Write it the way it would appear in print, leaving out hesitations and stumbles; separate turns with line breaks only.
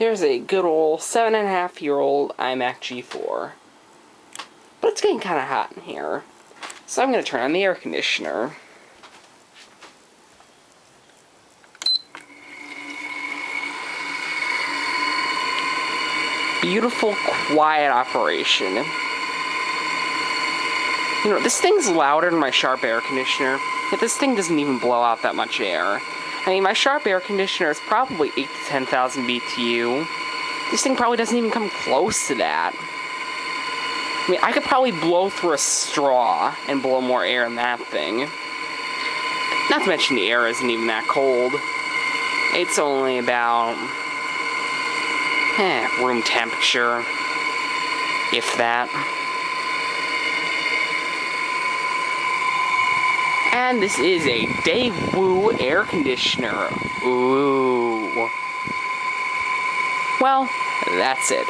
There's a good old 7.5-year-old iMac G4. But it's getting kind of hot in here, so I'm going to turn on the air conditioner. Beautiful, quiet operation. You know, this thing's louder than my Sharp air conditioner, yet this thing doesn't even blow out that much air. I mean, my Sharp air conditioner is probably 8,000 to 10,000 BTU. This thing probably doesn't even come close to that. I mean, I could probably blow through a straw and blow more air in that thing. Not to mention the air isn't even that cold. It's only about room temperature, if that. And this is a Daewoo air conditioner. Ooh. Well, that's it.